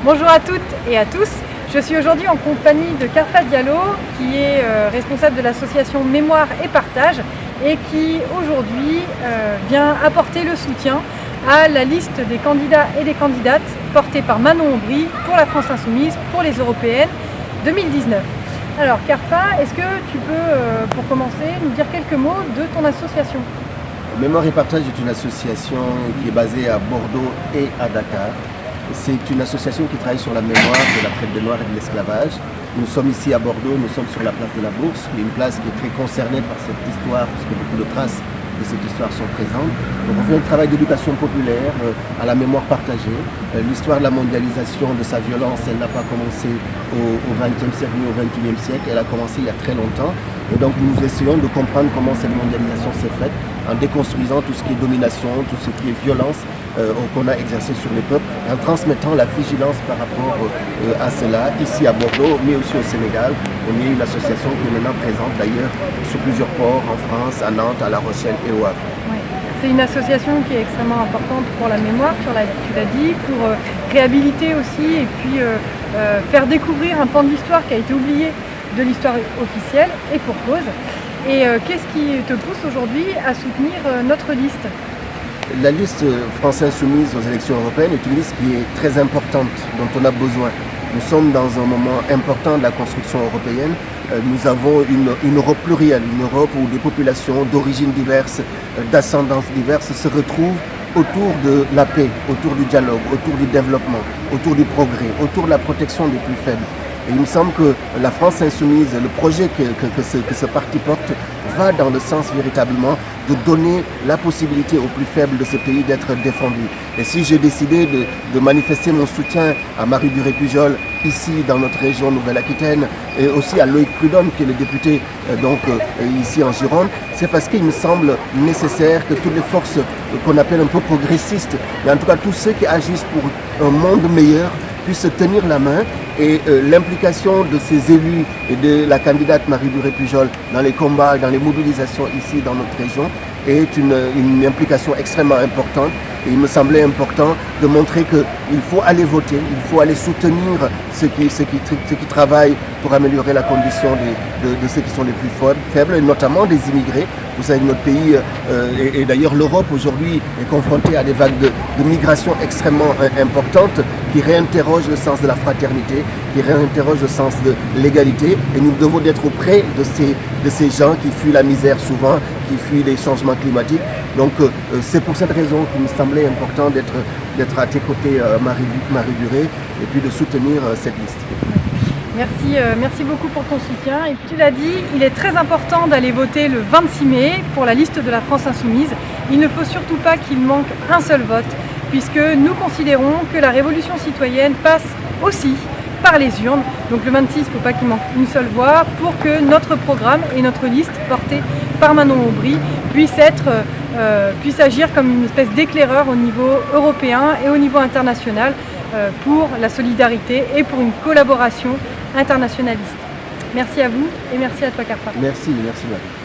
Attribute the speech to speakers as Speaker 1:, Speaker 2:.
Speaker 1: Bonjour à toutes et à tous. Je suis aujourd'hui en compagnie de Carfa Diallo, qui est responsable de l'association Mémoire et Partage et qui aujourd'hui vient apporter le soutien à la liste des candidats et des candidates portée par Manon Aubry pour la France Insoumise pour les Européennes 2019. Alors Carfa, est-ce que tu peux, pour commencer, nous dire quelques mots de ton association ?
Speaker 2: Mémoire et Partage est une association qui est basée à Bordeaux et à Dakar. C'est une association qui travaille sur la mémoire de la traite des Noirs et de l'esclavage. Nous sommes ici à Bordeaux, nous sommes sur la place de la Bourse, qui est une place qui est très concernée par cette histoire, puisque beaucoup de traces de cette histoire sont présentes. Donc on fait un travail d'éducation populaire à la mémoire partagée. L'histoire de la mondialisation, de sa violence, elle n'a pas commencé au XXe siècle ni au XXIe siècle, elle a commencé il y a très longtemps. Et donc nous essayons de comprendre comment cette mondialisation s'est faite en déconstruisant tout ce qui est domination, tout ce qui est violence qu'on a exercé sur les peuples, en transmettant la vigilance par rapport à cela, ici à Bordeaux, mais aussi au Sénégal. On est une association qui est maintenant présente d'ailleurs sur plusieurs ports, en France, à Nantes, à La Rochelle et au Havre.
Speaker 1: Oui. C'est une association qui est extrêmement importante pour la mémoire, tu l'as dit, pour réhabiliter aussi et puis faire découvrir un pan de l'histoire qui a été oublié de l'histoire officielle et pour cause. Et qu'est-ce qui te pousse aujourd'hui à soutenir notre liste ?
Speaker 2: La liste France Insoumise aux élections européennes est une liste qui est très importante, dont on a besoin. Nous sommes dans un moment important de la construction européenne. Nous avons une Europe plurielle, une Europe où des populations d'origines diverses, d'ascendances diverses se retrouvent autour de la paix, autour du dialogue, autour du développement, autour du progrès, autour de la protection des plus faibles. Et il me semble que la France Insoumise, le projet que ce parti porte, va dans le sens véritablement de donner la possibilité aux plus faibles de ce pays d'être défendus. Et si j'ai décidé de manifester mon soutien à Marie Duré-Pujol, ici dans notre région Nouvelle-Aquitaine, et aussi à Loïc Prudhomme, qui est le député ici en Gironde, c'est parce qu'il me semble nécessaire que toutes les forces qu'on appelle un peu progressistes, mais en tout cas tous ceux qui agissent pour un monde meilleur, puissent se tenir la main. Et l'implication de ces élus et de la candidate Marie Duré-Pujol dans les combats et dans les mobilisations ici dans notre région est une implication extrêmement importante. Et il me semblait important de montrer qu'il faut aller voter, il faut aller soutenir ceux qui travaillent pour améliorer la condition de ceux qui sont les plus faibles, et notamment des immigrés. Vous savez que notre pays, et d'ailleurs l'Europe aujourd'hui, est confrontée à des vagues de migration extrêmement importantes qui réinterrogent le sens de la fraternité, qui réinterrogent le sens de l'égalité. Et nous devons être auprès de ces gens qui fuient la misère souvent, qui fuient les changements climatiques. Donc c'est pour cette raison qu'il me semblait important d'être à tes côtés, Marie Duré, et puis de soutenir cette liste.
Speaker 1: Merci beaucoup pour ton soutien. Et tu l'as dit, il est très important d'aller voter le 26 mai pour la liste de la France Insoumise. Il ne faut surtout pas qu'il manque un seul vote, puisque nous considérons que la révolution citoyenne passe aussi par les urnes. Donc le 26, il ne faut pas qu'il manque une seule voix pour que notre programme et notre liste portée par Manon Aubry puisse agir comme une espèce d'éclaireur au niveau européen et au niveau international pour la solidarité et pour une collaboration internationaliste. Merci à vous et merci à toi Carfa.
Speaker 2: Merci Marie.